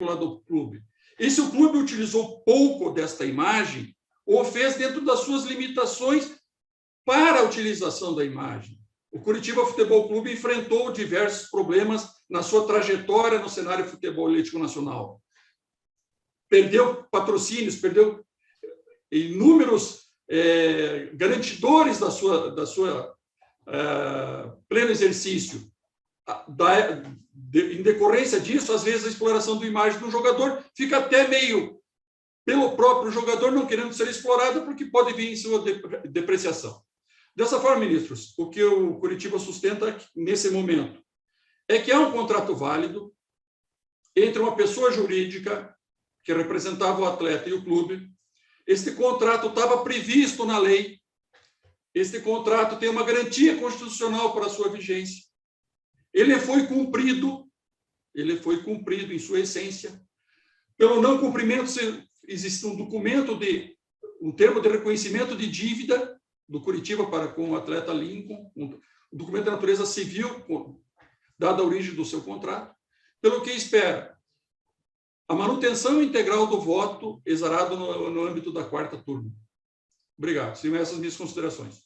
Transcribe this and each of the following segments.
lá do clube. E se o clube utilizou pouco desta imagem, ou fez dentro das suas limitações para a utilização da imagem. O Curitiba Futebol Clube enfrentou diversos problemas na sua trajetória no cenário futebolístico nacional. Perdeu patrocínios, perdeu inúmeros garantidores da sua pleno exercício. Em decorrência disso, às vezes a exploração da imagem do jogador fica até meio pelo próprio jogador não querendo ser explorada, porque pode vir em sua depreciação. Dessa forma, ministros, o que o Curitiba sustenta nesse momento é que há um contrato válido entre uma pessoa jurídica que representava o atleta e o clube. Este contrato estava previsto na lei. Este contrato tem uma garantia constitucional para a sua vigência. Ele foi cumprido em sua essência. Pelo não cumprimento, existe um documento um termo de reconhecimento de dívida do Curitiba para com o atleta Lincoln, um documento de natureza civil, dada a origem do seu contrato, pelo que espera a manutenção integral do voto exarado no âmbito da quarta turma. Obrigado. São essas minhas considerações.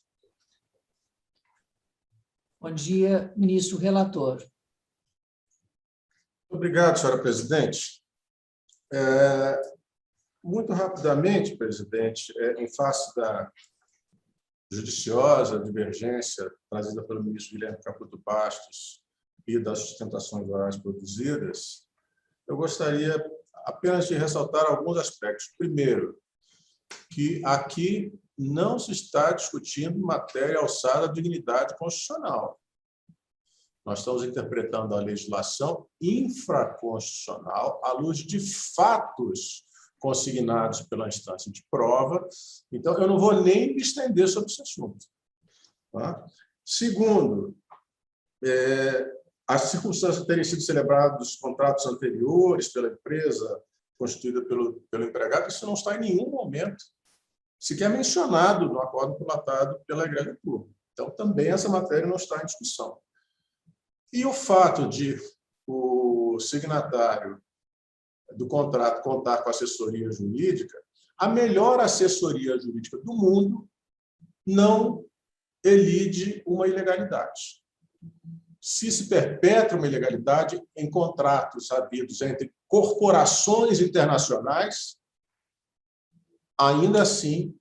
Bom dia, ministro relator. Obrigado, senhora presidente. Muito rapidamente, presidente, em face da judiciosa divergência trazida pelo ministro Guilherme Caputo Bastos e das sustentações orais produzidas, eu gostaria apenas de ressaltar alguns aspectos. Primeiro, que aqui não se está discutindo matéria alçada à dignidade constitucional. Nós estamos interpretando a legislação infraconstitucional à luz de fatos consignados pela instância de prova. Então, eu não vou nem me estender sobre esse assunto. Tá? Segundo, as circunstâncias de terem sido celebrados contratos anteriores pela empresa constituída pelo empregado, isso não está em nenhum momento sequer mencionado no acordo prolatado pela Igreja Pública. Então, também essa matéria não está em discussão. E o fato de o signatário do contrato contar com assessoria jurídica, a melhor assessoria jurídica do mundo não elide uma ilegalidade. Se perpetra uma ilegalidade em contratos havidos entre corporações internacionais, ainda assim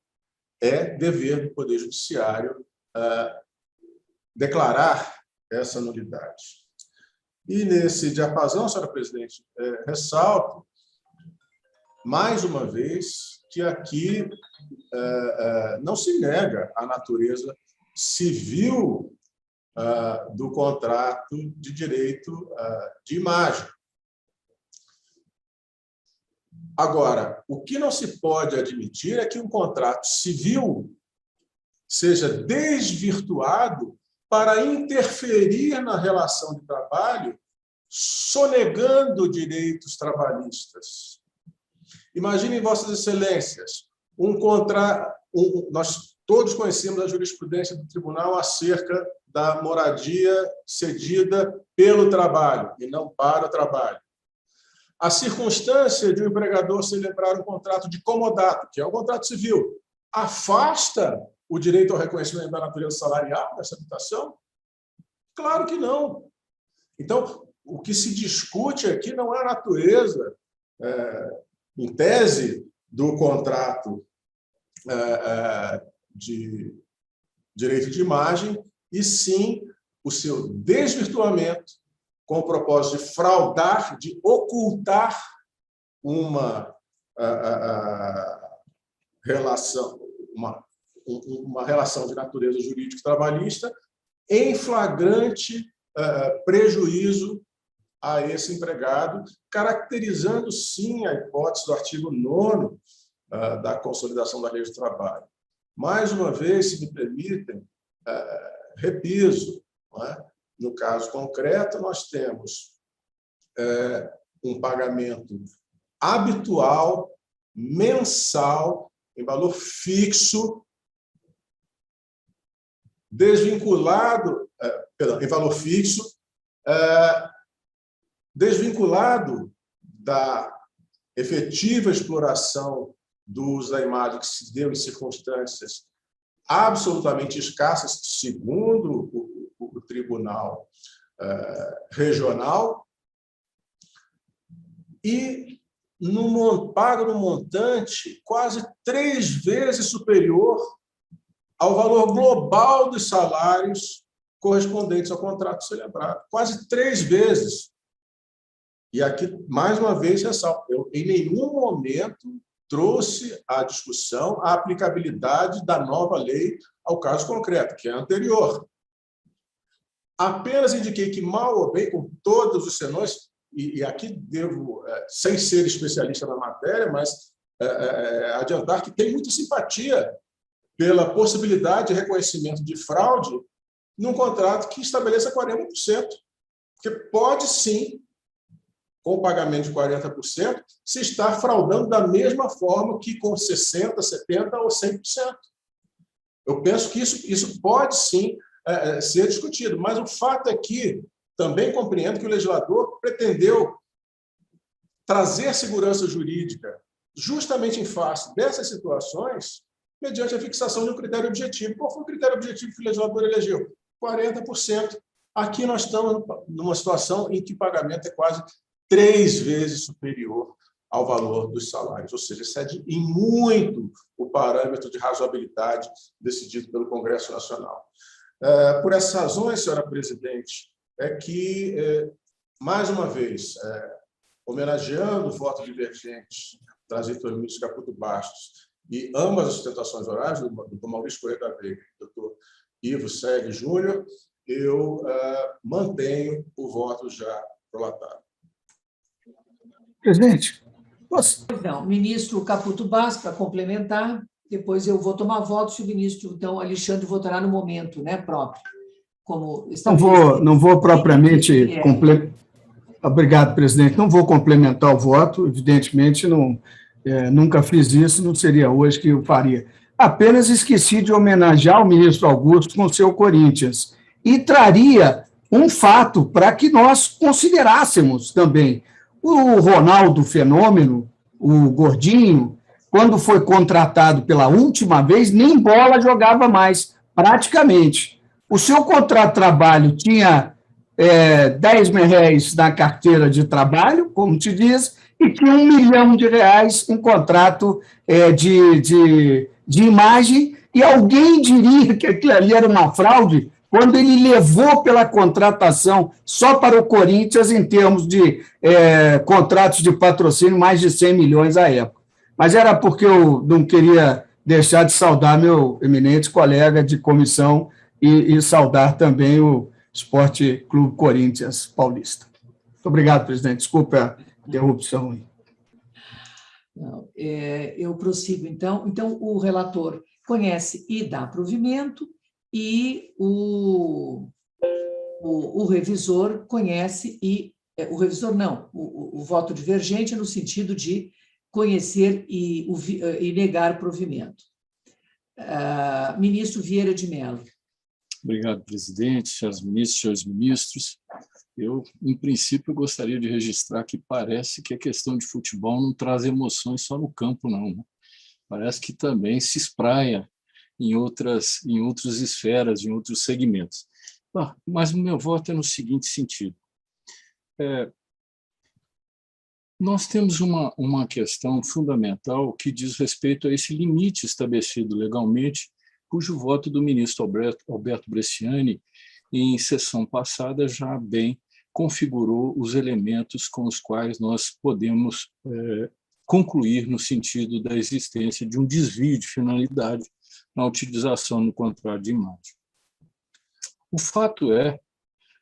é dever do Poder Judiciário declarar essa nulidade. E, nesse diapasão, senhora presidente, ressalto, mais uma vez, que aqui não se nega a natureza civil do contrato de direito de imagem. Agora, o que não se pode admitir é que um contrato civil seja desvirtuado para interferir na relação de trabalho, sonegando direitos trabalhistas. Imaginem, Vossas Excelências, nós todos conhecemos a jurisprudência do tribunal acerca da moradia cedida pelo trabalho e não para o trabalho. A circunstância de um empregador celebrar um contrato de comodato, que é o contrato civil, afasta o direito ao reconhecimento da natureza salarial dessa habitação? Claro que não. Então, o que se discute aqui não é a natureza, em tese, do contrato de direito de imagem, e sim o seu desvirtuamento com o propósito de fraudar, de ocultar uma relação, uma relação de natureza jurídica trabalhista em flagrante prejuízo a esse empregado, caracterizando, sim, a hipótese do artigo 9º da Consolidação da Lei do Trabalho. Mais uma vez, se me permitem, repiso, não é? No caso concreto, nós temos um pagamento habitual, mensal, em valor fixo, desvinculado, em valor fixo, desvinculado da efetiva exploração do uso da imagem que se deu em circunstâncias absolutamente escassas, segundo o Tribunal Regional, e paga no montante quase 3 vezes superior ao valor global dos salários correspondentes ao contrato celebrado. Quase 3 vezes. E aqui, mais uma vez, ressalto, eu em nenhum momento trouxe à discussão a aplicabilidade da nova lei ao caso concreto, que é anterior. Apenas indiquei que, mal ou bem, com todos os senões, e aqui devo, sem ser especialista na matéria, mas adiantar que tem muita simpatia pela possibilidade de reconhecimento de fraude num contrato que estabeleça 40%, porque pode, sim, com o pagamento de 40%, se estar fraudando da mesma forma que com 60%, 70% ou 100%. Eu penso que isso pode, sim, ser discutido, mas o fato é que também compreendo que o legislador pretendeu trazer segurança jurídica justamente em face dessas situações mediante a fixação de um critério objetivo. Qual foi o critério objetivo que o legislador elegeu? 40%. Aqui nós estamos numa situação em que o pagamento é quase 3 vezes superior ao valor dos salários, ou seja, excede em muito o parâmetro de razoabilidade decidido pelo Congresso Nacional. Por essas razões, senhora presidente, é que, mais uma vez, homenageando o voto divergente trazido pelo ministro Caputo Bastos e ambas as sustentações orais, do Maurício Correia da Veiga e do doutor Ivo Segue Júnior, eu mantenho o voto já prolatado. Presidente, Não, ministro Caputo Bastos, para complementar, depois eu vou tomar voto se o ministro, então, Alexandre votará no momento, né, próprio. Como não vou propriamente... Obrigado, presidente. Não vou complementar o voto, evidentemente, nunca fiz isso, não seria hoje que eu faria. Apenas esqueci de homenagear o ministro Augusto com o seu Corinthians e traria um fato para que nós considerássemos também. O Ronaldo Fenômeno, o gordinho, quando foi contratado pela última vez, nem bola jogava mais, praticamente. O seu contrato de trabalho tinha 10 mil reais na carteira de trabalho, como te diz, e tinha R$1 milhão em contrato de imagem, e alguém diria que aquilo ali era uma fraude quando ele levou pela contratação só para o Corinthians, em termos de contratos de patrocínio, mais de 100 milhões à época. Mas era porque eu não queria deixar de saudar meu eminente colega de comissão e saudar também o Esporte Clube Corinthians Paulista. Muito obrigado, presidente. Desculpe a interrupção. Não, eu prossigo, então. Então, o relator conhece e dá provimento, e o revisor conhece e... O revisor não, o voto divergente no sentido de conhecer e negar provimento. Ministro Vieira de Mello. Obrigado, presidente, senhores ministros. Eu, em princípio, gostaria de registrar que parece que a questão de futebol não traz emoções só no campo, não. Parece que também se espraia em outras esferas, em outros segmentos. Mas o meu voto é no seguinte sentido. Nós temos uma questão fundamental que diz respeito a esse limite estabelecido legalmente, cujo voto do ministro Alberto Bresciani, em sessão passada, já bem configurou os elementos com os quais nós podemos concluir no sentido da existência de um desvio de finalidade na utilização no contrato de imagem. O fato é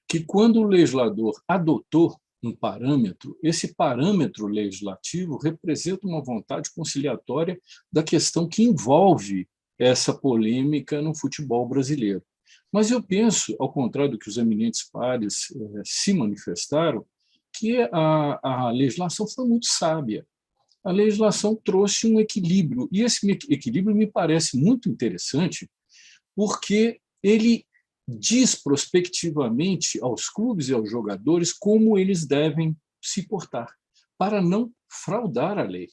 que, quando o legislador adotou um parâmetro, esse parâmetro legislativo representa uma vontade conciliatória da questão que envolve essa polêmica no futebol brasileiro. Mas eu penso, ao contrário do que os eminentes pares se manifestaram, que a legislação foi muito sábia. A legislação trouxe um equilíbrio, e esse equilíbrio me parece muito interessante, porque ele diz prospectivamente aos clubes e aos jogadores como eles devem se portar. para não fraudar a lei,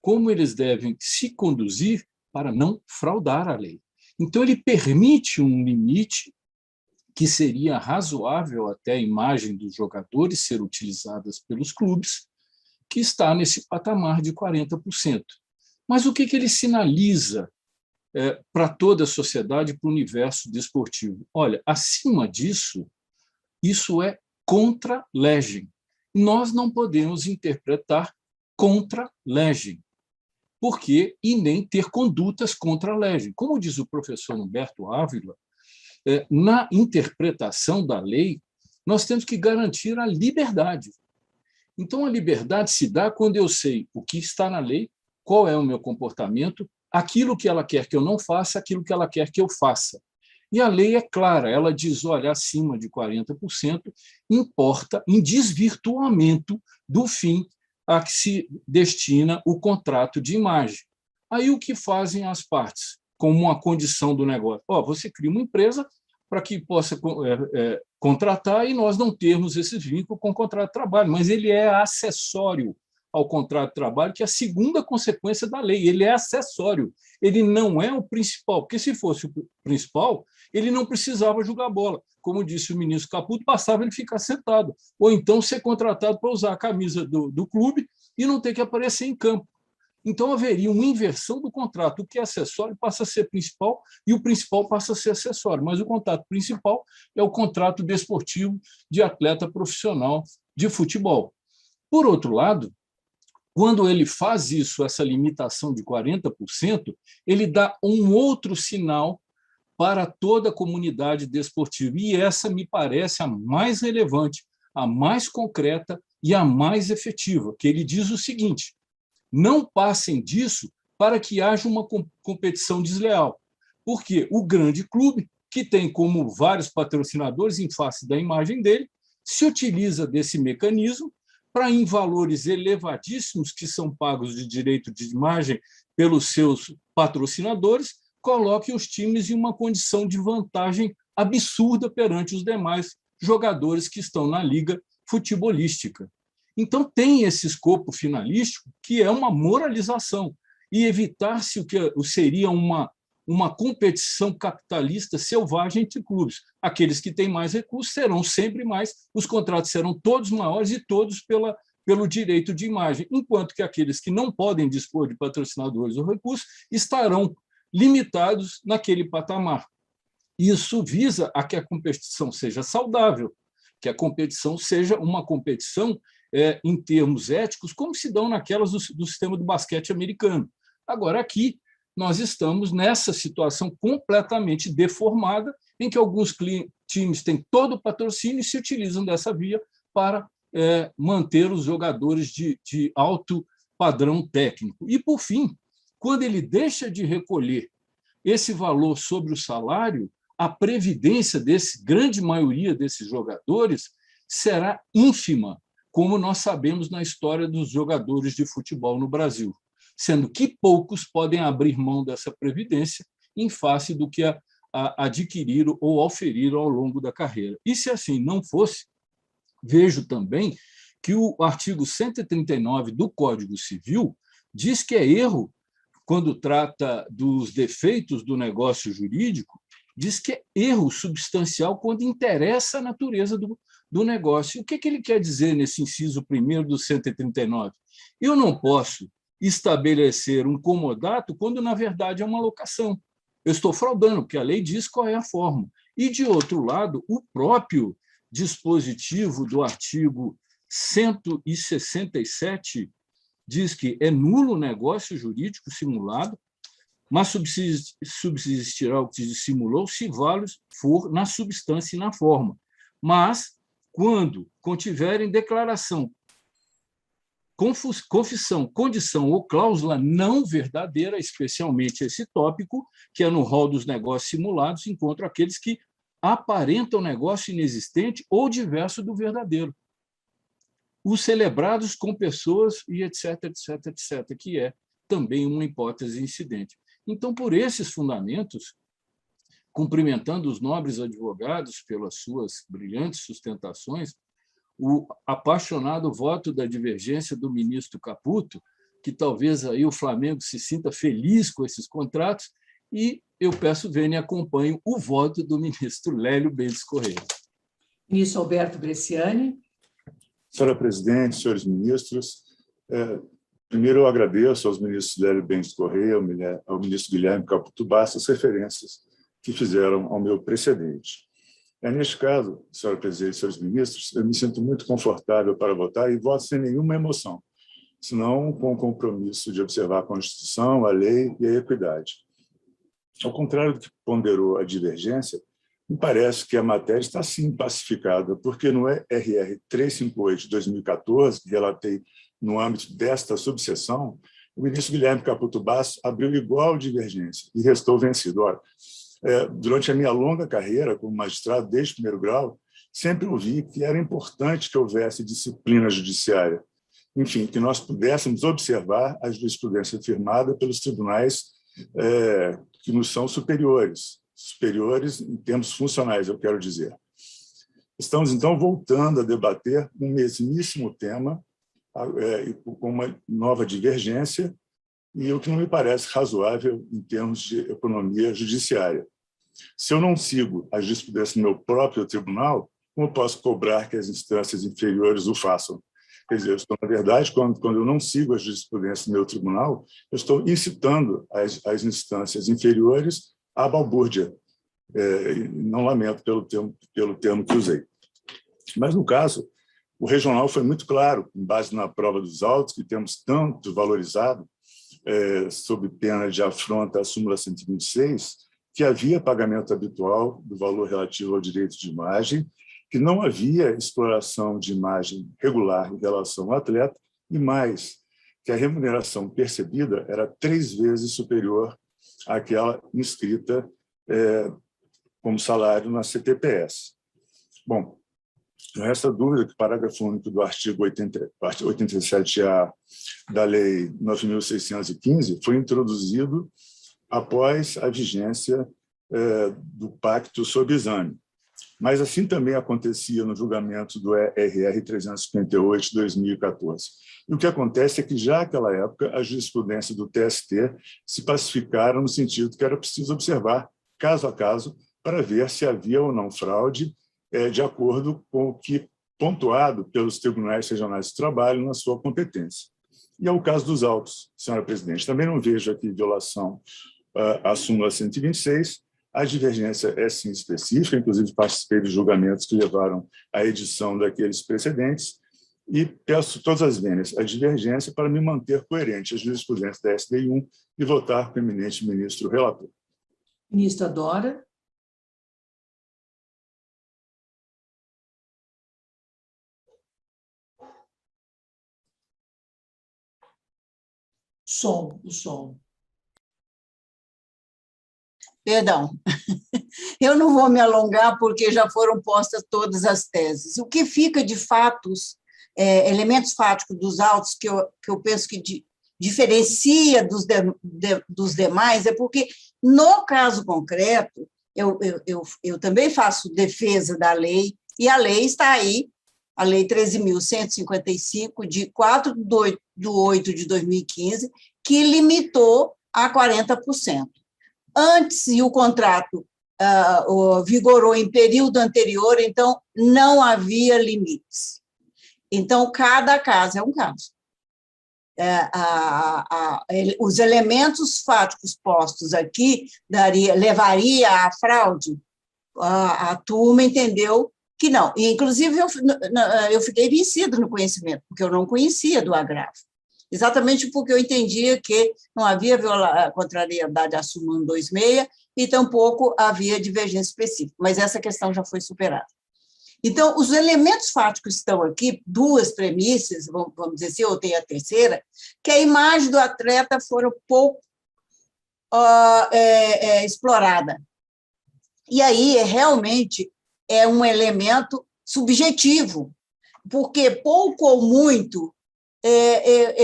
como eles devem se conduzir para não fraudar a lei. Então, ele permite um limite que seria razoável até a imagem dos jogadores ser utilizadas pelos clubes, que está nesse patamar de 40%. Mas o que ele sinaliza para toda a sociedade, para o universo desportivo? Olha, acima disso, isso é contra legem. Nós não podemos interpretar contra legem, e nem ter condutas contra a legem. Como diz o professor Humberto Ávila, na interpretação da lei, nós temos que garantir a liberdade. Então, a liberdade se dá quando eu sei o que está na lei, qual é o meu comportamento, aquilo que ela quer que eu não faça, aquilo que ela quer que eu faça. E a lei é clara, ela diz, olha, acima de 40% importa em desvirtuamento do fim a que se destina o contrato de imagem. Aí o que fazem as partes, como uma condição do negócio? Você cria uma empresa para que possa contratar e nós não termos esse vínculo com o contrato de trabalho, mas ele é acessório ao contrato de trabalho, que é a segunda consequência da lei. Ele é acessório, ele não é o principal, porque se fosse o principal, ele não precisava jogar bola. Como disse o ministro Caputo, bastava ele ficar sentado, ou então ser contratado para usar a camisa do clube e não ter que aparecer em campo. Então, haveria uma inversão do contrato. O que é acessório passa a ser principal e o principal passa a ser acessório. Mas o contrato principal é o contrato desportivo de atleta profissional de futebol. Por outro lado, quando ele faz isso, essa limitação de 40%, ele dá um outro sinal para toda a comunidade desportiva. E essa me parece a mais relevante, a mais concreta e a mais efetiva, que ele diz o seguinte: não passem disso para que haja uma competição desleal, porque o grande clube, que tem como vários patrocinadores em face da imagem dele, se utiliza desse mecanismo para, em valores elevadíssimos que são pagos de direito de imagem pelos seus patrocinadores, coloque os times em uma condição de vantagem absurda perante os demais jogadores que estão na liga futebolística. Então, tem esse escopo finalístico, que é uma moralização, e evitar-se o que seria uma competição capitalista selvagem entre clubes. Aqueles que têm mais recursos serão sempre mais, os contratos serão todos maiores e todos pelo direito de imagem, enquanto que aqueles que não podem dispor de patrocinadores ou recursos estarão limitados naquele patamar. Isso visa a que a competição seja saudável, que a competição seja uma competição em termos éticos, como se dão naquelas do sistema do basquete americano. Agora, aqui, nós estamos nessa situação completamente deformada, em que alguns times têm todo o patrocínio e se utilizam dessa via para manter os jogadores de alto padrão técnico. E, por fim, quando ele deixa de recolher esse valor sobre o salário, a previdência grande maioria desses jogadores será ínfima, como nós sabemos na história dos jogadores de futebol no Brasil, sendo que poucos podem abrir mão dessa previdência em face do que adquiriram ou auferiram ao longo da carreira. E, se assim não fosse, vejo também que o artigo 139 do Código Civil diz que é erro, quando trata dos defeitos do negócio jurídico, diz que é erro substancial quando interessa a natureza do negócio. O que ele quer dizer nesse inciso 1º do 139? Eu não posso estabelecer um comodato quando, na verdade, é uma locação. Eu estou fraudando, porque a lei diz qual é a forma. E, de outro lado, o próprio dispositivo do artigo 167 diz que é nulo o negócio jurídico simulado, mas subsistirá o que se simulou se válido for na substância e na forma. Mas, quando contiverem declaração, confissão, condição ou cláusula não verdadeira, especialmente esse tópico, que é no rol dos negócios simulados, encontro aqueles que aparentam negócio inexistente ou diverso do verdadeiro. Os celebrados com pessoas e etc., etc., etc., que é também uma hipótese incidente. Então, por esses fundamentos, cumprimentando os nobres advogados pelas suas brilhantes sustentações, o apaixonado voto da divergência do ministro Caputo, que talvez aí o Flamengo se sinta feliz com esses contratos, e eu peço vênia acompanhe o voto do ministro Lélio Mendes Correia. Ministro Alberto Bresciani. Senhora presidente, senhores ministros, primeiro eu agradeço aos ministros Lélio Mendes Correia, ao ministro Guilherme Caputo Bastos, as referências que fizeram ao meu precedente. Neste caso, senhora presidente, senhores ministros, eu me sinto muito confortável para votar e voto sem nenhuma emoção, senão com o compromisso de observar a Constituição, a lei e a equidade. Ao contrário do que ponderou a divergência, me parece que a matéria está, sim, pacificada, porque no RR 358 de 2014, que relatei no âmbito desta subseção, o ministro Guilherme Caputo Bastos abriu igual divergência e restou vencido. Ora, durante a minha longa carreira como magistrado, desde o primeiro grau, sempre ouvi que era importante que houvesse disciplina judiciária, enfim, que nós pudéssemos observar a jurisprudência firmada pelos tribunais que nos são superiores em termos funcionais, eu quero dizer. Estamos, então, voltando a debater um mesmíssimo tema, com uma nova divergência, e o que não me parece razoável em termos de economia judiciária. Se eu não sigo a jurisprudência no meu próprio tribunal, como posso cobrar que as instâncias inferiores o façam? Quer dizer, na verdade, quando eu não sigo a jurisprudência no meu tribunal, eu estou incitando as instâncias inferiores à balbúrdia. Não lamento pelo termo que usei. Mas, no caso, o regional foi muito claro, com base na prova dos autos, que temos tanto valorizado, sob pena de afronta à súmula 126, que havia pagamento habitual do valor relativo ao direito de imagem, que não havia exploração de imagem regular em relação ao atleta, e mais, que a remuneração percebida era 3 vezes superior àquela inscrita como salário na CTPS. Bom, não resta dúvida que o parágrafo único do artigo 87A da Lei 9.615 foi introduzido após a vigência do Pacto sob Exame. Mas assim também acontecia no julgamento do RR 358 de 2014. E o que acontece é que, já naquela época, a jurisprudência do TST se pacificaram no sentido que era preciso observar, caso a caso, para ver se havia ou não fraude, de acordo com o que pontuado pelos tribunais regionais de trabalho na sua competência. E é o caso dos autos, senhora presidente. Também não vejo aqui violação à súmula 126, a divergência é, sim, específica, inclusive participei de julgamentos que levaram à edição daqueles precedentes, e peço todas as vênias à divergência para me manter coerente à jurisprudência da SDI1 e votar com o eminente ministro relator. Ministra Dora. O som. Perdão, eu não vou me alongar porque já foram postas todas as teses. O que fica de fatos, elementos fáticos dos autos que eu penso que diferencia dos demais é porque, no caso concreto, eu também faço defesa da lei, e a lei está aí, a Lei 13.155, de 4/8 de 2015, que limitou a 40%. Antes, e o contrato vigorou em período anterior, então não havia limites. Então, cada caso é um caso. Os elementos fáticos postos aqui levaria à fraude. A turma entendeu que não. E, inclusive, eu fiquei vencida no conhecimento, porque eu não conhecia do agravo. Exatamente porque eu entendia que não havia contrariedade à súmula 126 e tampouco havia divergência específica, mas essa questão já foi superada. Então, os elementos fáticos estão aqui, 2 premissas, vamos dizer assim, ou tem a terceira, que a imagem do atleta foram pouco explorada. E aí, realmente, é um elemento subjetivo, porque pouco ou muito,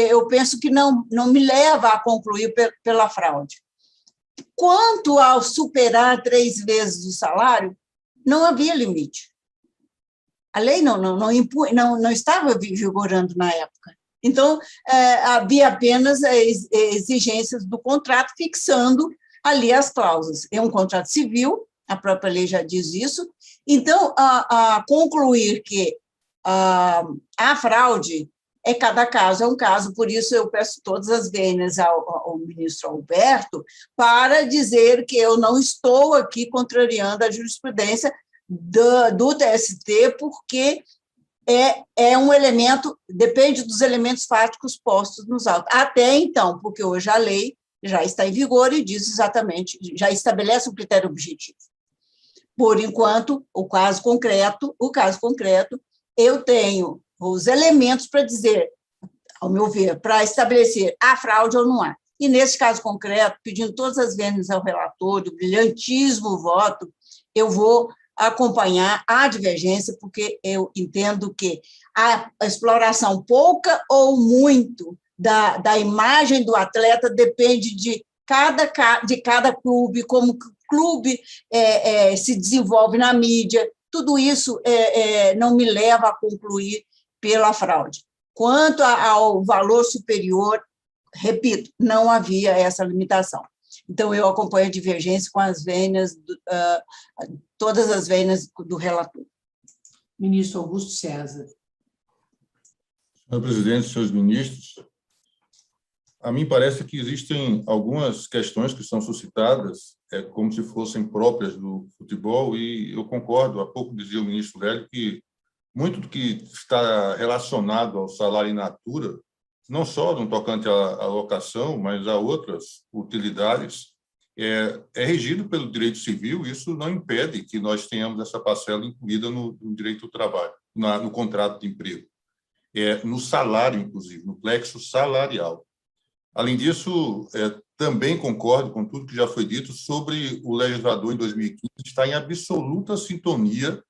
eu penso que não me leva a concluir pela fraude. Quanto ao superar 3 vezes o salário, não havia limite. A lei não estava vigorando na época. Então, havia apenas exigências do contrato fixando ali as cláusulas. É um contrato civil, a própria lei já diz isso. Então, a concluir que a fraude cada caso é um caso, por isso eu peço todas as vênias ao ministro Alberto para dizer que eu não estou aqui contrariando a jurisprudência do TST, porque é um elemento, depende dos elementos fáticos postos nos autos. Até então, porque hoje a lei já está em vigor e diz exatamente, já estabelece um critério objetivo. Por enquanto, o caso concreto, eu tenho os elementos para dizer, ao meu ver, para estabelecer há fraude ou não há. E, nesse caso concreto, pedindo todas as vênias ao relator, do brilhantíssimo voto, eu vou acompanhar a divergência, porque eu entendo que a exploração pouca ou muito da imagem do atleta depende de cada clube, como o clube se desenvolve na mídia. Tudo isso não me leva a concluir pela fraude. Quanto ao valor superior, repito, não havia essa limitação. Então, eu acompanho a divergência com as vênias, todas as vênias do relator. Ministro Augusto César. Senhor presidente, senhores ministros, a mim parece que existem algumas questões que são suscitadas como se fossem próprias do futebol, e eu concordo, há pouco dizia o ministro Hélio que muito do que está relacionado ao salário in natura, não só no tocante à locação, mas a outras utilidades, é regido pelo direito civil. Isso não impede que nós tenhamos essa parcela incluída no direito do trabalho, no contrato de emprego, no salário, inclusive, no plexo salarial. Além disso, também concordo com tudo que já foi dito sobre o legislador, em 2015, estar em absoluta sintonia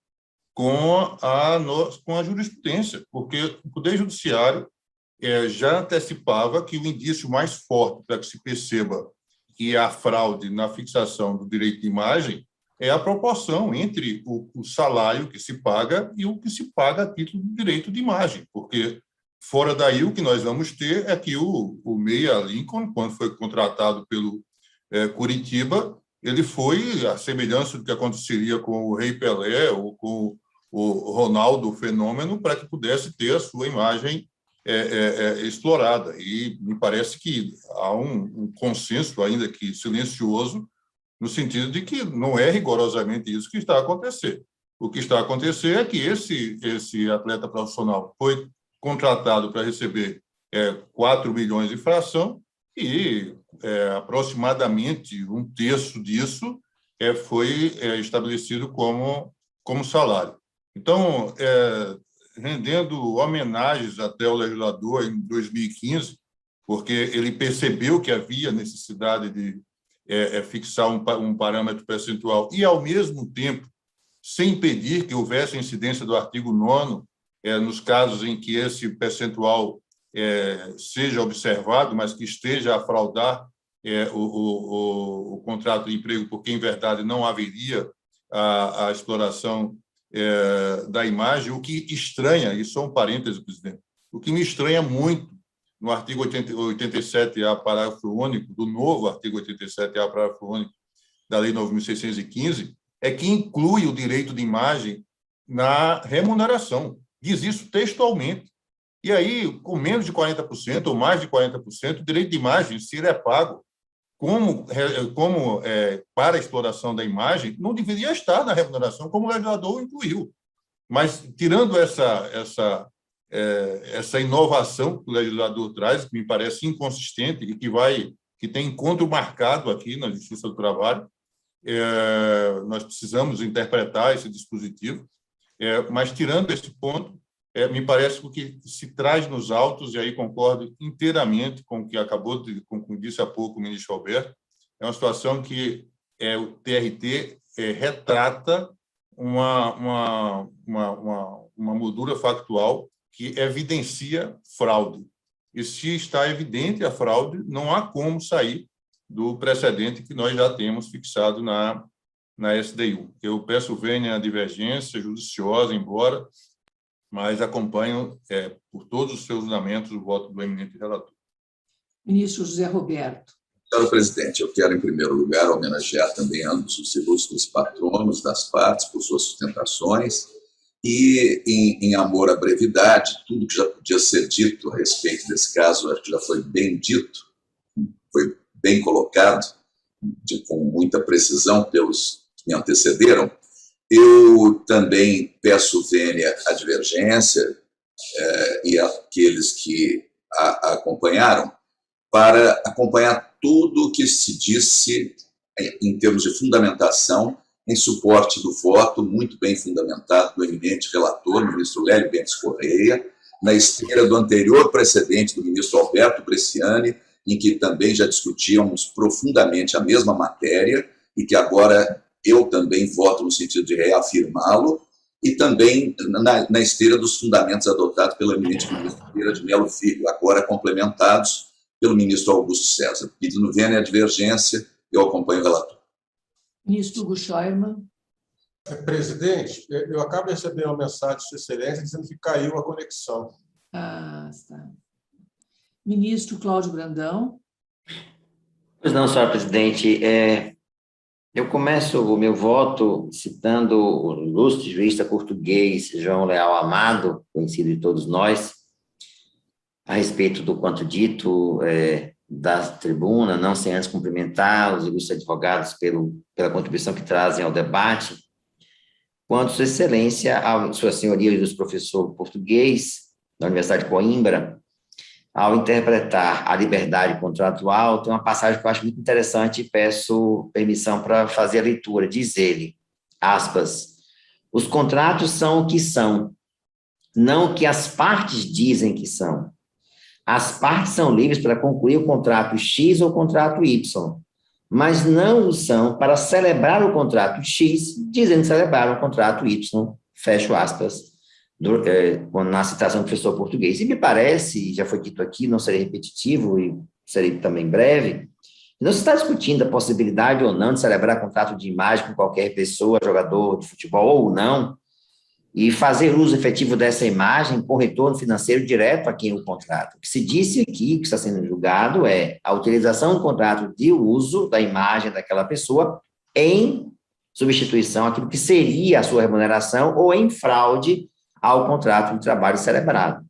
com a jurisprudência, porque o Poder Judiciário já antecipava que o indício mais forte para que se perceba que há fraude na fixação do direito de imagem é a proporção entre o salário que se paga e o que se paga a título de direito de imagem, porque fora daí o que nós vamos ter é que o Meia Lincoln, quando foi contratado pelo Curitiba, ele foi a semelhança do que aconteceria com o Rei Pelé ou com o Ronaldo Fenômeno, para que pudesse ter a sua imagem explorada. E me parece que há um consenso, ainda que silencioso, no sentido de que não é rigorosamente isso que está a acontecer. O que está a acontecer é que esse atleta profissional foi contratado para receber 4 milhões de fração e aproximadamente um terço disso foi estabelecido como salário. Então, rendendo homenagens até ao legislador em 2015, porque ele percebeu que havia necessidade de fixar um parâmetro percentual e, ao mesmo tempo, sem impedir que houvesse incidência do artigo 9º, nos casos em que esse percentual seja observado, mas que esteja a fraudar o contrato de emprego, porque, em verdade, não haveria a exploração da imagem. O que estranha, e só um parêntese, presidente, o que me estranha muito no artigo 87A, parágrafo único, do novo artigo 87A, parágrafo único da Lei 9.615, é que inclui o direito de imagem na remuneração. Diz isso textualmente. E aí, com menos de 40% ou mais de 40%, o direito de imagem, se ele é pago para a exploração da imagem, não deveria estar na remuneração, como o legislador incluiu. Mas, tirando essa inovação que o legislador traz, que me parece inconsistente e que tem encontro marcado aqui na Justiça do Trabalho, nós precisamos interpretar esse dispositivo, mas, tirando esse ponto, me parece que o que se traz nos autos, e aí concordo inteiramente com o que com o que disse há pouco o ministro Alberto, é uma situação que o TRT retrata uma moldura factual que evidencia fraude. E se está evidente a fraude, não há como sair do precedente que nós já temos fixado na SDI1. Eu peço vênia a divergência judiciosa, embora mas acompanho, por todos os seus fundamentos, o voto do eminente relator. Ministro José Roberto. Senhora presidente, eu quero, em primeiro lugar, homenagear também ambos os ilustres patronos das partes por suas sustentações e, em amor à brevidade, tudo que já podia ser dito a respeito desse caso, acho que já foi bem dito, foi bem colocado, com muita precisão pelos que me antecederam. Eu também peço vênia à divergência e àqueles que a acompanharam, para acompanhar tudo o que se disse em termos de fundamentação, em suporte do voto muito bem fundamentado do eminente relator, ministro Lélio Bentes Correia, na esteira do anterior precedente do ministro Alberto Bresciani, em que também já discutíamos profundamente a mesma matéria e que agora eu também voto no sentido de reafirmá-lo, e também na esteira dos fundamentos adotados pelo eminente ministro Vieira de Mello Filho, agora complementados pelo ministro Augusto César. Pedindo vênia à divergência, eu acompanho o relator. Ministro Hugo Scheuermann. Presidente, eu acabo de receber uma mensagem de Sua Excelência dizendo que caiu a conexão. Ah, está. Ministro Cláudio Brandão. Pois não, senhora presidente. Eu começo o meu voto citando o ilustre jurista português João Leal Amado, conhecido de todos nós, a respeito do quanto dito da tribuna, não sem antes cumprimentar os ilustres advogados pela contribuição que trazem ao debate, quanto Sua Excelência, Sua Senhoria e os professor português da Universidade de Coimbra, ao interpretar a liberdade contratual, tem uma passagem que eu acho muito interessante e peço permissão para fazer a leitura. Diz ele, aspas, os contratos são o que são, não o que as partes dizem que são. As partes são livres para concluir o contrato X ou o contrato Y, mas não o são para celebrar o contrato X, dizendo que celebraram o contrato Y, fecho aspas, na citação do professor português. E me parece, já foi dito aqui, não serei repetitivo e serei também breve, não se está discutindo a possibilidade ou não de celebrar contrato de imagem com qualquer pessoa, jogador de futebol ou não, e fazer uso efetivo dessa imagem com retorno financeiro direto a quem o contrata. O que se disse aqui, que está sendo julgado, é a utilização do contrato de uso da imagem daquela pessoa em substituição àquilo que seria a sua remuneração ou em fraude ao contrato de trabalho celebrado.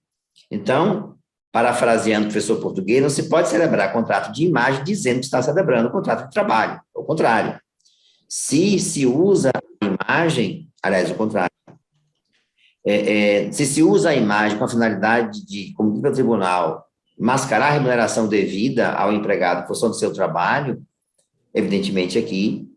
Então, parafraseando o professor português, não se pode celebrar contrato de imagem dizendo que está celebrando o contrato de trabalho. Ao contrário, se se usa a imagem, aliás, o contrário, se se usa a imagem com a finalidade de, como diz o tribunal, mascarar a remuneração devida ao empregado em função do seu trabalho, evidentemente aqui,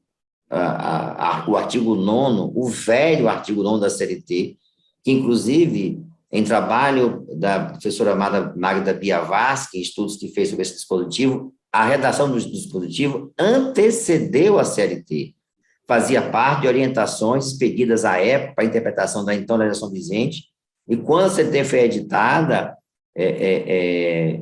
o artigo 9º, o velho artigo 9º da CLT, que inclusive, em trabalho da professora amada Magda Biavasque, em estudos que fez sobre esse dispositivo, a redação do dispositivo antecedeu a CLT, fazia parte de orientações expedidas à época para a interpretação da então legislação vigente, e quando a CLT foi editada,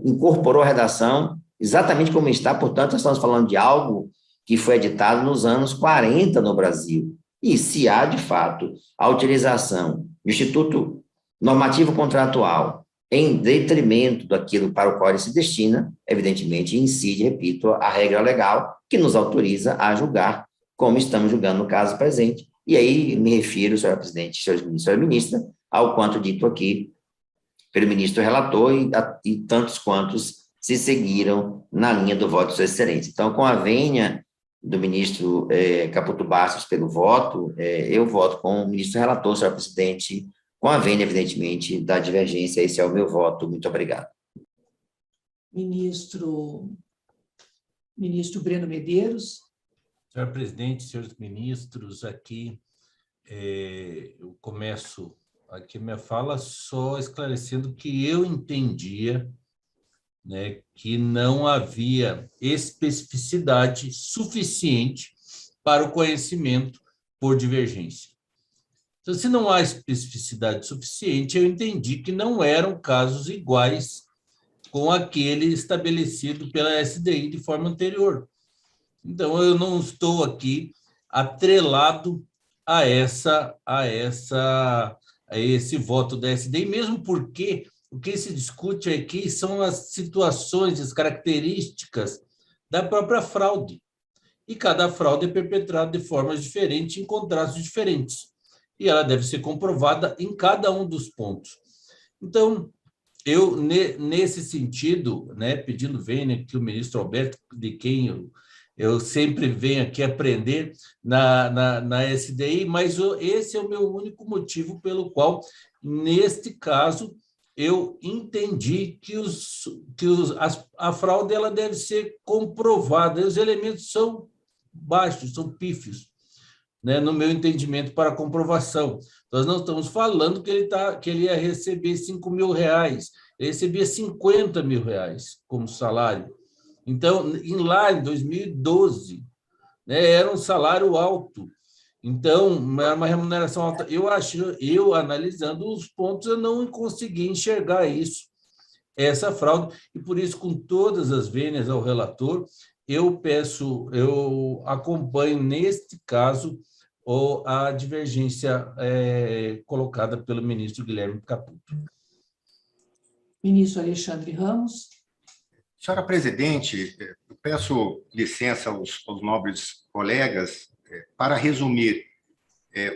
incorporou a redação exatamente como está, portanto, estamos falando de algo que foi editado nos anos 40 no Brasil, e se há, de fato, a utilização do Instituto Normativo Contratual em detrimento daquilo para o qual ele se destina, evidentemente incide, repito, a regra legal que nos autoriza a julgar como estamos julgando no caso presente, e aí me refiro, senhora presidente, senhores ministros, senhora ministra, ao quanto dito aqui pelo ministro relator e tantos quantos se seguiram na linha do voto de Sua Excelência. Então, com a vênia do ministro Caputo Bastos pelo voto, eu voto com o ministro relator, senhora presidente, com a vênia, evidentemente, da divergência. Esse é o meu voto. Muito obrigado. Ministro Breno Medeiros. Senhora presidente, senhores ministros, aqui eu começo aqui minha fala só esclarecendo que eu entendia, né, que não havia especificidade suficiente para o conhecimento por divergência. Então, se não há especificidade suficiente, eu entendi que não eram casos iguais com aquele estabelecido pela SDI de forma anterior. Então, eu não estou aqui atrelado a essa esse voto da SDI, mesmo porque o que se discute aqui são as situações, as características da própria fraude. E cada fraude é perpetrada de formas diferentes, em contratos diferentes. E ela deve ser comprovada em cada um dos pontos. Então, eu, nesse sentido, né, pedindo vênia que o ministro Alberto, de quem eu sempre venho aqui aprender na SDI, mas esse é o meu único motivo pelo qual, neste caso, eu entendi que a fraude ela deve ser comprovada, e os elementos são baixos, são pífios, né, no meu entendimento, para comprovação. Nós não estamos falando que ele ia receber R$5.000, ele recebia R$50.000 como salário. Então, lá em 2012, né, era um salário alto. Então, era uma remuneração alta. Eu analisando os pontos, eu não consegui enxergar isso, essa fraude, e por isso, com todas as vênias ao relator, eu acompanho, neste caso, a divergência colocada pelo ministro Guilherme Caputo. Ministro Alexandre Ramos. Senhora presidente, eu peço licença aos nobres colegas para resumir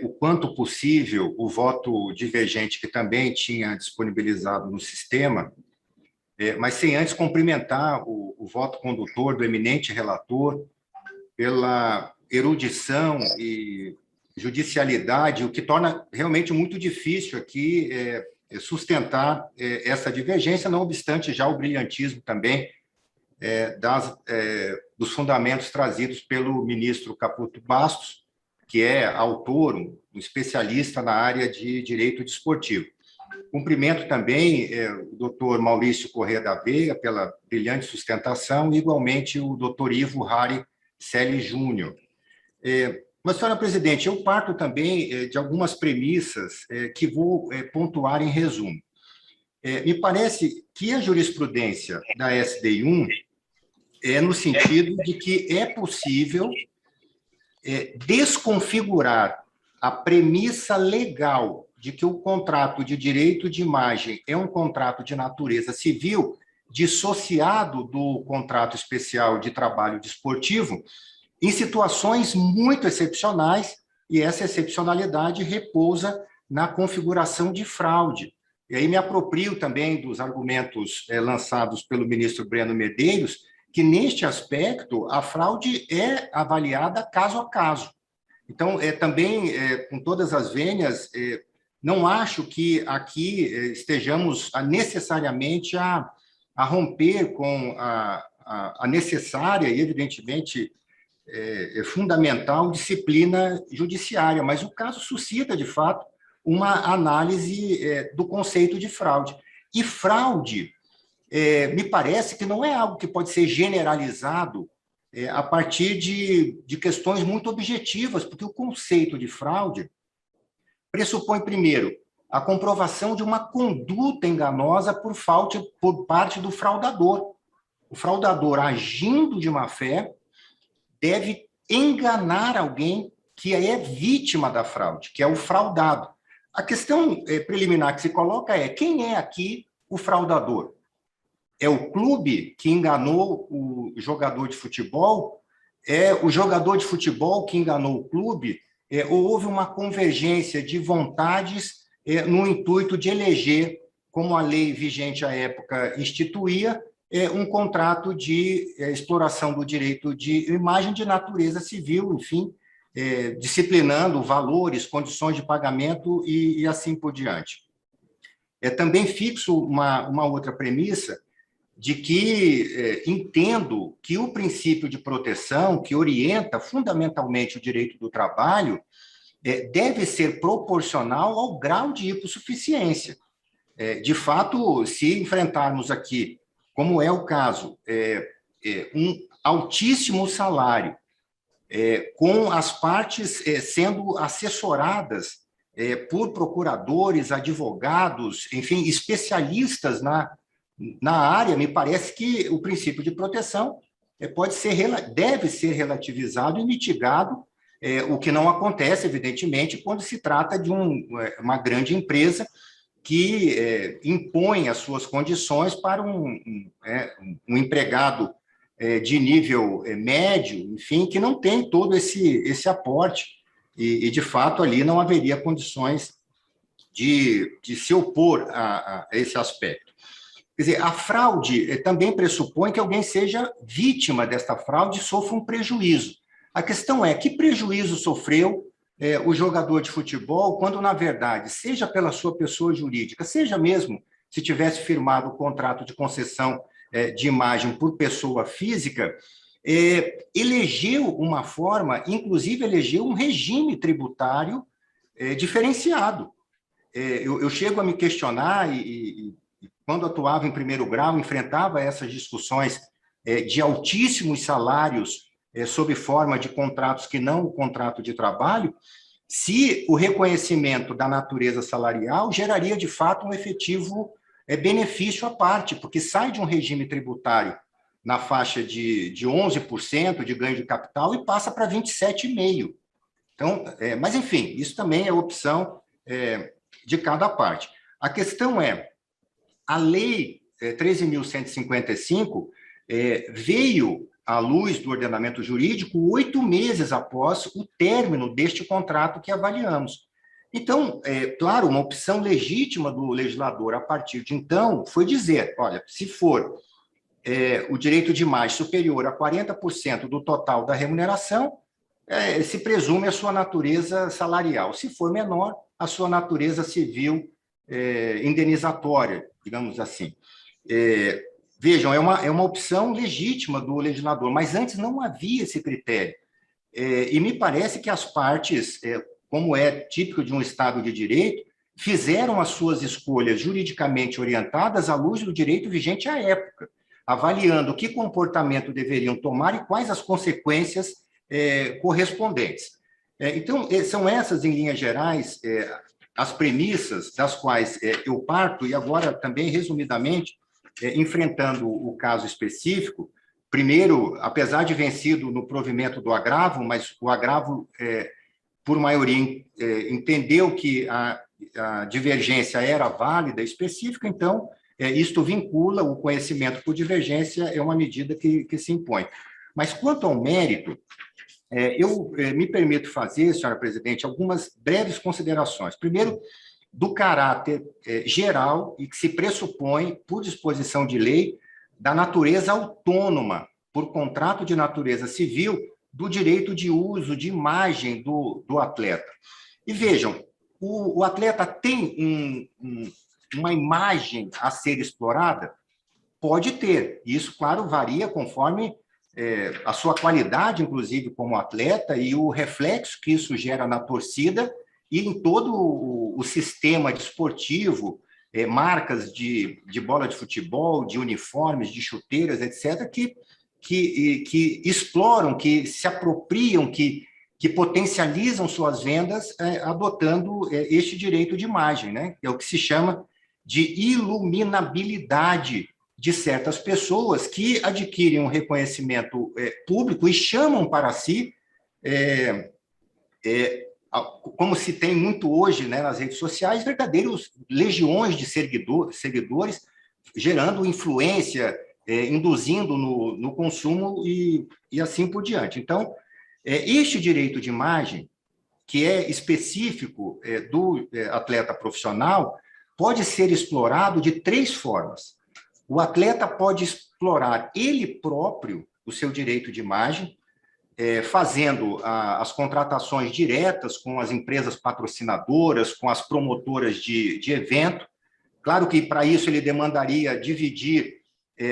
o quanto possível o voto divergente que também tinha disponibilizado no sistema, mas sem antes cumprimentar o voto condutor do eminente relator pela erudição e judicialidade, o que torna realmente muito difícil aqui sustentar essa divergência, não obstante já o brilhantismo também dos fundamentos trazidos pelo ministro Caputo Bastos, que é autor, um especialista na área de direito desportivo. Cumprimento também o doutor Maurício Corrêa da Veiga pela brilhante sustentação, e igualmente o doutor Ivo Hari Celi Júnior. Mas, senhora presidente, eu parto também de algumas premissas que vou pontuar em resumo. Me parece que a jurisprudência da SDI1 é no sentido de que é possível desconfigurar a premissa legal de que o contrato de direito de imagem é um contrato de natureza civil, dissociado do contrato especial de trabalho desportivo, em situações muito excepcionais, e essa excepcionalidade repousa na configuração de fraude. E aí me aproprio também dos argumentos lançados pelo ministro Breno Medeiros, que neste aspecto a fraude é avaliada caso a caso. Então, também, com todas as vênias, não acho que aqui estejamos necessariamente a romper com a necessária e, evidentemente, fundamental disciplina judiciária, mas o caso suscita, de fato, uma análise do conceito de fraude. E fraude, me parece que não é algo que pode ser generalizado a partir de questões muito objetivas, porque o conceito de fraude pressupõe, primeiro, a comprovação de uma conduta enganosa por parte do fraudador. O fraudador, agindo de má fé, deve enganar alguém que é vítima da fraude, que é o fraudado. A questão preliminar que se coloca é: quem é aqui o fraudador? É o clube que enganou o jogador de futebol? É o jogador de futebol que enganou o clube? Ou houve uma convergência de vontades no intuito de eleger, como a lei vigente à época instituía, um contrato de exploração do direito de imagem de natureza civil, enfim, disciplinando valores, condições de pagamento e assim por diante. Também fixo uma outra premissa, de que entendo que o princípio de proteção, que orienta fundamentalmente o direito do trabalho, deve ser proporcional ao grau de hipossuficiência. De fato, se enfrentarmos aqui, como é o caso, um altíssimo salário, com as partes sendo assessoradas por procuradores, advogados, enfim, especialistas na área, me parece que o princípio de proteção deve ser relativizado e mitigado o que não acontece, evidentemente, quando se trata de uma grande empresa que impõe as suas condições para um empregado de nível médio, enfim, que não tem todo esse aporte, e, de fato, ali não haveria condições de se opor a esse aspecto. Quer dizer, a fraude também pressupõe que alguém seja vítima desta fraude e sofra um prejuízo. A questão é, que prejuízo sofreu o jogador de futebol quando, na verdade, seja pela sua pessoa jurídica, seja mesmo se tivesse firmado o contrato de concessão de imagem por pessoa física, elegeu uma forma, inclusive elegeu um regime tributário diferenciado. Eu chego a me questionar, e quando atuava em primeiro grau, enfrentava essas discussões de altíssimos salários sob forma de contratos que não o contrato de trabalho, se o reconhecimento da natureza salarial geraria, de fato, um efetivo benefício à parte, porque sai de um regime tributário na faixa de 11% de ganho de capital e passa para 27,5%. Então, mas, enfim, isso também é opção de cada parte. A questão é, a Lei 13.155 veio à luz do ordenamento jurídico 8 meses após o término deste contrato que avaliamos. Então, claro, uma opção legítima do legislador a partir de então foi dizer, olha, se for o direito de imagem superior a 40% do total da remuneração, se presume a sua natureza salarial. Se for menor, a sua natureza civil indenizatória, digamos assim. Vejam, é uma opção legítima do legislador, mas antes não havia esse critério. E me parece que as partes, como é típico de um Estado de Direito, fizeram as suas escolhas juridicamente orientadas à luz do direito vigente à época, avaliando que comportamento deveriam tomar e quais as consequências correspondentes. Então, são essas, em linhas gerais, as premissas das quais eu parto, e agora também, resumidamente, enfrentando o caso específico. Primeiro, apesar de vencido no provimento do agravo, mas o agravo, por maioria, entendeu que a divergência era válida, específica, então, isto vincula o conhecimento por divergência, é uma medida que se impõe. Mas, quanto ao mérito, eu me permito fazer, senhora presidente, algumas breves considerações. Primeiro, do caráter geral e que se pressupõe, por disposição de lei, da natureza autônoma, por contrato de natureza civil, do direito de uso de imagem do atleta. E vejam, o atleta tem uma imagem a ser explorada? Pode ter. Isso, claro, varia conforme a sua qualidade, inclusive, como atleta, e o reflexo que isso gera na torcida e em todo o sistema desportivo, marcas de bola de futebol, de uniformes, de chuteiras, etc., que exploram, que se apropriam, que potencializam suas vendas adotando este direito de imagem, né? É o que se chama de iluminabilidade de certas pessoas que adquirem um reconhecimento público e chamam para si, como se tem muito hoje, né, nas redes sociais, verdadeiros legiões de seguidores, gerando influência, induzindo no consumo e assim por diante. Então, este direito de imagem, que é específico do atleta profissional, pode ser explorado de 3 formas. O atleta pode explorar ele próprio o seu direito de imagem, fazendo as contratações diretas com as empresas patrocinadoras, com as promotoras de evento. Claro que, para isso, ele demandaria dividir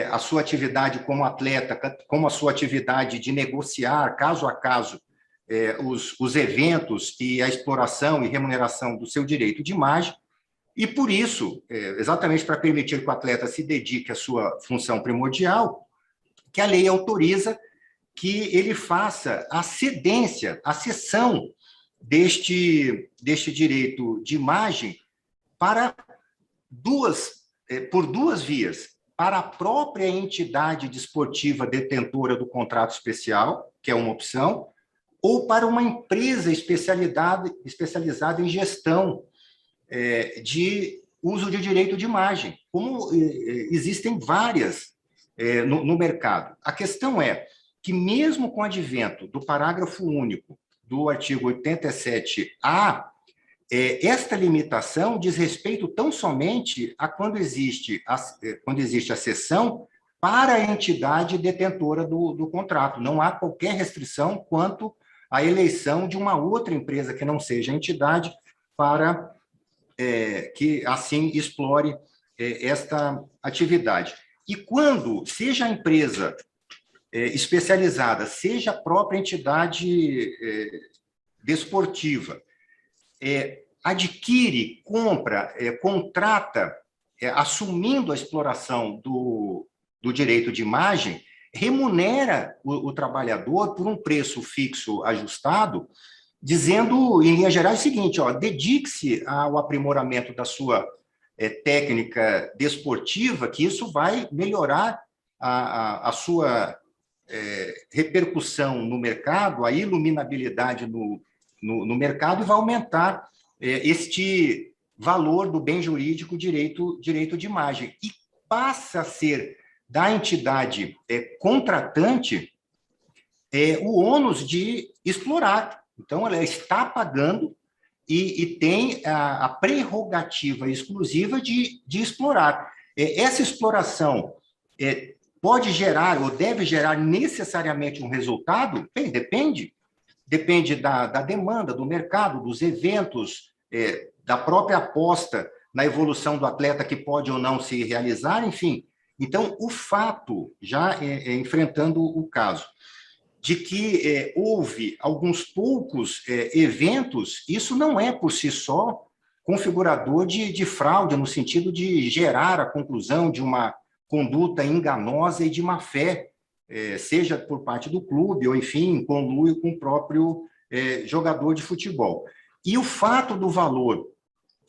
a sua atividade como atleta, como a sua atividade de negociar, caso a caso, os eventos e a exploração e remuneração do seu direito de imagem. E, por isso, exatamente para permitir que o atleta se dedique à sua função primordial, que a lei autoriza que ele faça a cedência, a cessão deste direito de imagem por duas vias. Para a própria entidade desportiva detentora do contrato especial, que é uma opção, ou para uma empresa especializada em gestão de uso de direito de imagem, como existem várias no mercado. A questão é que, mesmo com o advento do parágrafo único do artigo 87A, esta limitação diz respeito tão somente a quando existe a cessão para a entidade detentora do contrato. Não há qualquer restrição quanto à eleição de uma outra empresa que não seja a entidade para que assim explore esta atividade. E quando, seja a empresa especializada, seja a própria entidade desportiva, adquire, compra, contrata, assumindo a exploração do direito de imagem, remunera o trabalhador por um preço fixo ajustado, dizendo, em linhas gerais, o seguinte: dedique-se ao aprimoramento da sua técnica desportiva, que isso vai melhorar a sua repercussão no mercado, a iluminabilidade no mercado, e vai aumentar este valor do bem jurídico direito de imagem. E passa a ser da entidade contratante o ônus de explorar. Então, ela está pagando e tem a prerrogativa exclusiva de explorar. Essa exploração pode gerar ou deve gerar necessariamente um resultado? Bem, depende. Depende da demanda, do mercado, dos eventos, da própria aposta na evolução do atleta que pode ou não se realizar, enfim. Então, o fato, já enfrentando o caso, de que houve alguns poucos eventos, isso não é, por si só, configurador de fraude, no sentido de gerar a conclusão de uma conduta enganosa e de má-fé, seja por parte do clube, ou, enfim, em conluio com o próprio jogador de futebol. E o fato do valor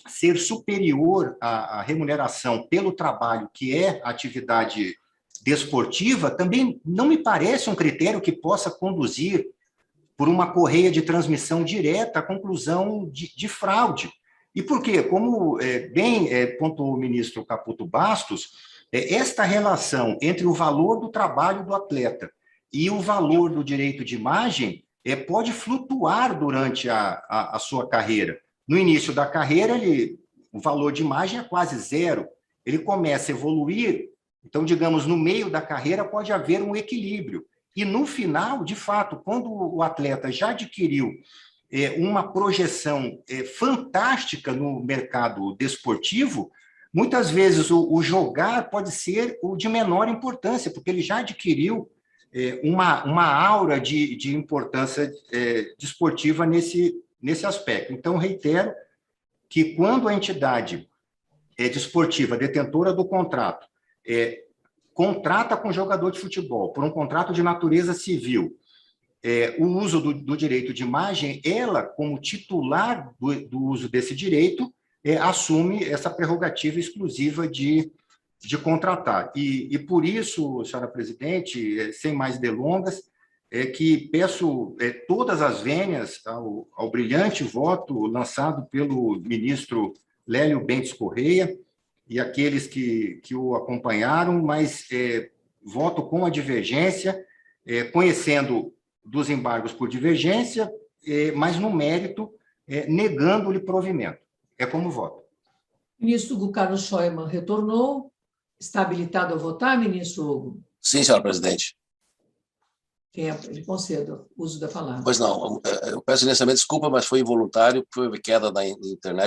ser superior à remuneração pelo trabalho, que é a atividade desportiva, também não me parece um critério que possa conduzir, por uma correia de transmissão direta, à conclusão de fraude. E por quê? Como bem pontuou o ministro Caputo Bastos, esta relação entre o valor do trabalho do atleta e o valor do direito de imagem pode flutuar durante a sua carreira. No início da carreira, o valor de imagem é quase zero. Ele começa a evoluir, então, digamos, no meio da carreira pode haver um equilíbrio. E no final, de fato, quando o atleta já adquiriu uma projeção fantástica no mercado desportivo, muitas vezes o jogar pode ser o de menor importância, porque ele já adquiriu uma aura de importância desportiva nesse aspecto. Então, reitero que quando a entidade desportiva, detentora do contrato, contrata com o jogador de futebol por um contrato de natureza civil o uso do direito de imagem, ela, como titular do uso desse direito, assume essa prerrogativa exclusiva de contratar. E por isso, senhora presidente, sem mais delongas, que peço todas as vênias ao brilhante voto lançado pelo ministro Lélio Bentes Correia e aqueles que o acompanharam, mas voto com a divergência, conhecendo dos embargos por divergência, mas no mérito, negando-lhe provimento. É como voto. Ministro Hugo Carlos Scheumann retornou. Está habilitado a votar, ministro Hugo? Sim, senhora presidente. Lhe concedo o uso da palavra. Pois não, eu peço inicialmente desculpa, mas foi involuntário, foi queda da internet.